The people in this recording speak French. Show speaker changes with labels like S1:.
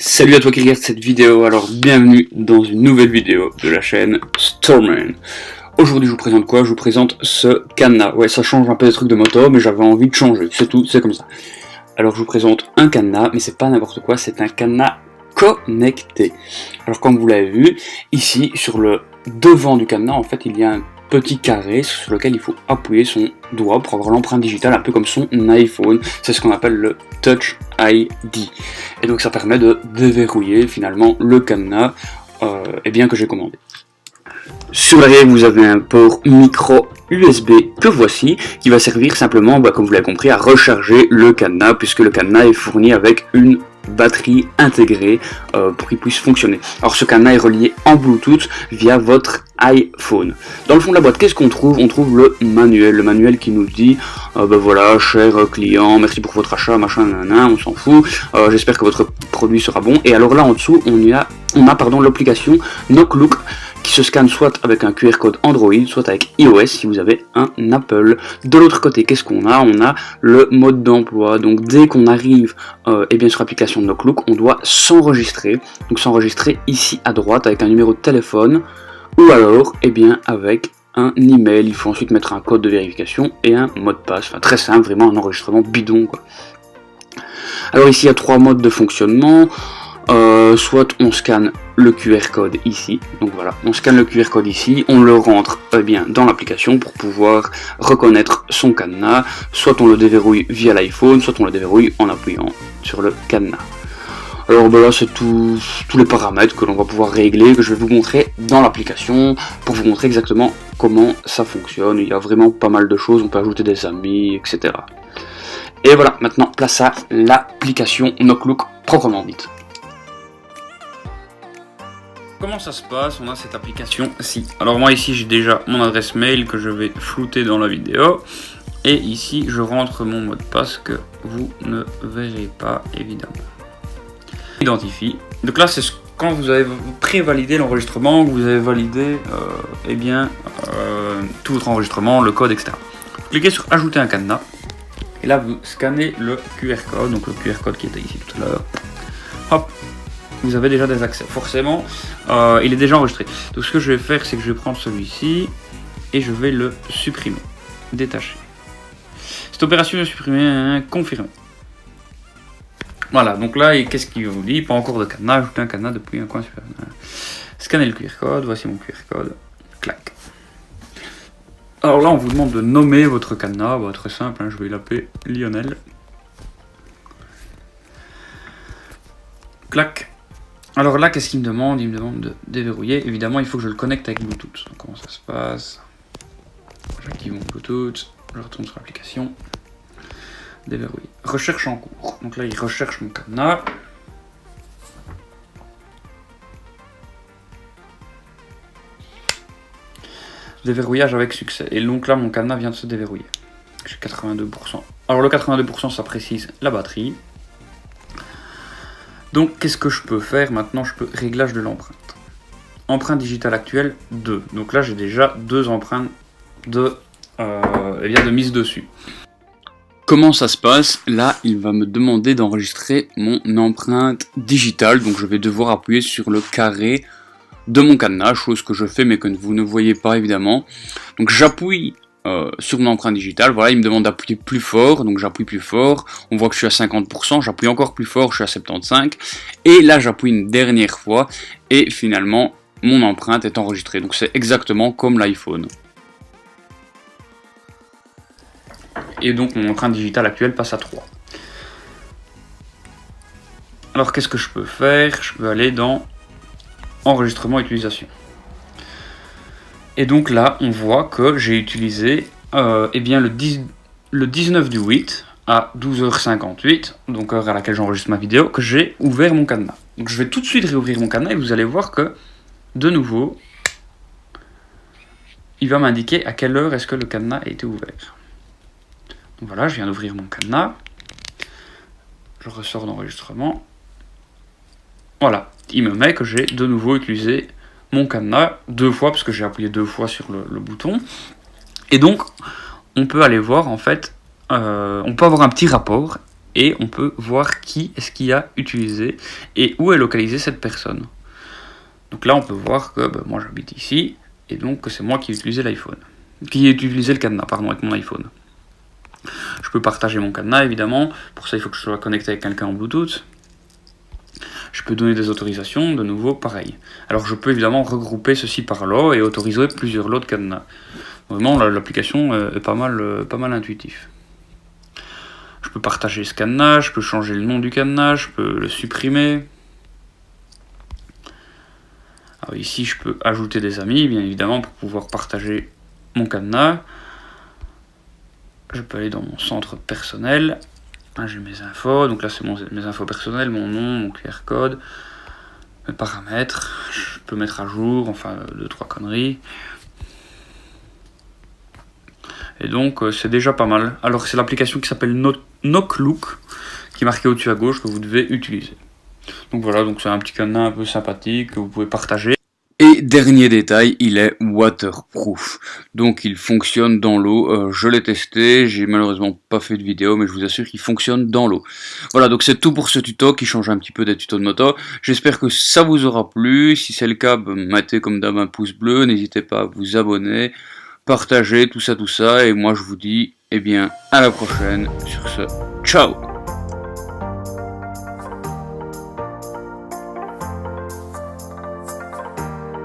S1: Salut à toi qui regarde cette vidéo, alors bienvenue dans une nouvelle vidéo de la chaîne Storman. Aujourd'hui je vous présente quoi? Je vous présente ce cadenas. Ouais, ça change un peu des trucs de moto, mais j'avais envie de changer, c'est tout, c'est comme ça. Alors je vous présente un cadenas, mais c'est pas n'importe quoi, c'est un cadenas connecté. Alors comme vous l'avez vu, ici sur le devant du cadenas, en fait il y a un petit carré sur lequel il faut appuyer son doigt pour avoir l'empreinte digitale, un peu comme son iPhone. C'est ce qu'on appelle le Touch ID. Et donc ça permet de déverrouiller finalement le cadenas que j'ai commandé. Sur l'arrière, vous avez un port micro USB que voici, qui va servir simplement, comme vous l'avez compris, à recharger le cadenas, puisque le cadenas est fourni avec une batterie intégrée pour qu'il puisse fonctionner. Alors ce cadenas est relié en Bluetooth via votre iPhone. Dans le fond de la boîte, qu'est-ce qu'on trouve? On trouve le manuel qui nous dit voilà, cher client, merci pour votre achat, machin, nanana, on s'en fout, j'espère que votre produit sera bon. Et alors là en dessous, on a l'application Knocklook, qui se scanne soit avec un QR code Android, soit avec iOS si vous avez un Apple. De l'autre côté, qu'est-ce qu'on a? On a le mode d'emploi. Donc dès qu'on arrive sur l'application Knocklook, on doit s'enregistrer. Donc s'enregistrer ici à droite avec un numéro de téléphone ou alors avec un email. Il faut ensuite mettre un code de vérification et un mot de passe. Enfin très simple, vraiment un enregistrement bidon quoi. Alors ici il y a trois modes de fonctionnement. Soit on scanne le QR code ici, donc voilà, on scanne le QR code ici, on le rentre dans l'application pour pouvoir reconnaître son cadenas, soit on le déverrouille via l'iPhone, soit on le déverrouille en appuyant sur le cadenas. Alors là c'est tous les paramètres que l'on va pouvoir régler, que je vais vous montrer dans l'application, pour vous montrer exactement comment ça fonctionne. Il y a vraiment pas mal de choses, on peut ajouter des amis, etc. Et voilà, maintenant place à l'application Knocklook proprement dite. Comment ça se passe? On a cette application-ci. Alors moi ici j'ai déjà mon adresse mail que je vais flouter dans la vidéo. Et ici je rentre mon mot de passe que vous ne verrez pas évidemment. Identifie. Donc là c'est quand vous avez pré-validé l'enregistrement, que vous avez validé tout votre enregistrement, le code, etc. Vous cliquez sur ajouter un cadenas. Et là vous scannez le QR code, donc le QR code qui était ici tout à l'heure. Hop. Vous avez déjà des accès. Forcément, il est déjà enregistré. Donc ce que je vais faire, c'est que je vais prendre celui-ci et je vais le supprimer. Détacher. Cette opération est supprimée, confirmée. Voilà, donc là, qu'est-ce qu'il vous dit? Pas encore de cadenas, ajouter un cadenas depuis un coin supérieur. Scannez le QR code, voici mon QR code. Clac. Alors là, on vous demande de nommer votre cadenas. Très simple, je vais l'appeler Lionel. Clac. Alors là, qu'est-ce qu'il me demande? Il me demande de déverrouiller. Évidemment, il faut que je le connecte avec Bluetooth. Donc, comment ça se passe? J'active mon Bluetooth. Je retourne sur l'application. Déverrouiller. Recherche en cours. Donc là, il recherche mon cadenas. Déverrouillage avec succès. Et donc là, mon cadenas vient de se déverrouiller. J'ai 82%. Alors le 82%, ça précise la batterie. Donc, qu'est-ce que je peux faire maintenant? Je peux réglage de l'empreinte. Empreinte digitale actuelle 2. Donc là, j'ai déjà deux empreintes de mise dessus. Comment ça se passe? Là, il va me demander d'enregistrer mon empreinte digitale. Donc, je vais devoir appuyer sur le carré de mon cadenas, chose que je fais mais que vous ne voyez pas évidemment. Donc, j'appuie sur mon empreinte digitale, voilà, il me demande d'appuyer plus fort, donc j'appuie plus fort, on voit que je suis à 50%, j'appuie encore plus fort, je suis à 75%, et là j'appuie une dernière fois, et finalement, mon empreinte est enregistrée, donc c'est exactement comme l'iPhone. Et donc mon empreinte digitale actuelle passe à 3. Alors qu'est-ce que je peux faire? Je peux aller dans enregistrement et utilisation. Et donc là, on voit que j'ai utilisé le 19 du 8 à 12h58, donc heure à laquelle j'enregistre ma vidéo, que j'ai ouvert mon cadenas. Donc je vais tout de suite réouvrir mon cadenas et vous allez voir que, de nouveau, il va m'indiquer à quelle heure est-ce que le cadenas a été ouvert. Donc voilà, je viens d'ouvrir mon cadenas. Je ressors d'enregistrement. Voilà, il me met que j'ai de nouveau utilisé mon cadenas deux fois, parce que j'ai appuyé deux fois sur le bouton. Et donc, on peut aller voir, en fait, on peut avoir un petit rapport et on peut voir qui est-ce qui a utilisé et où est localisée cette personne. Donc là on peut voir que moi j'habite ici et donc c'est moi qui ai utilisé l'iPhone, qui ai utilisé le cadenas pardon avec mon iPhone. Je peux partager mon cadenas évidemment, pour ça il faut que je sois connecté avec quelqu'un en Bluetooth. Je peux donner des autorisations, de nouveau pareil. Alors je peux évidemment regrouper ceci par lot et autoriser plusieurs lots de cadenas. Vraiment l'application est pas mal intuitive. Je peux partager ce cadenas, je peux changer le nom du cadenas, je peux le supprimer. Alors ici je peux ajouter des amis bien évidemment pour pouvoir partager mon cadenas. Je peux aller dans mon centre personnel. J'ai mes infos, donc là c'est mes infos personnelles, mon nom, mon QR code, mes paramètres, je peux mettre à jour, enfin 2-3 conneries. Et donc c'est déjà pas mal. Alors c'est l'application qui s'appelle Noklook, qui est marquée au-dessus à gauche, que vous devez utiliser. Donc voilà, donc c'est un petit cadenas un peu sympathique que vous pouvez partager. Et dernier détail, il est waterproof, donc il fonctionne dans l'eau. Je l'ai testé, j'ai malheureusement pas fait de vidéo, mais je vous assure qu'il fonctionne dans l'eau. Voilà, donc c'est tout pour ce tuto qui change un petit peu des tutos de moto. J'espère que ça vous aura plu. Si c'est le cas, mettez comme d'hab un pouce bleu, n'hésitez pas à vous abonner, partager, tout ça, et moi je vous dis, à la prochaine sur ce. Ciao!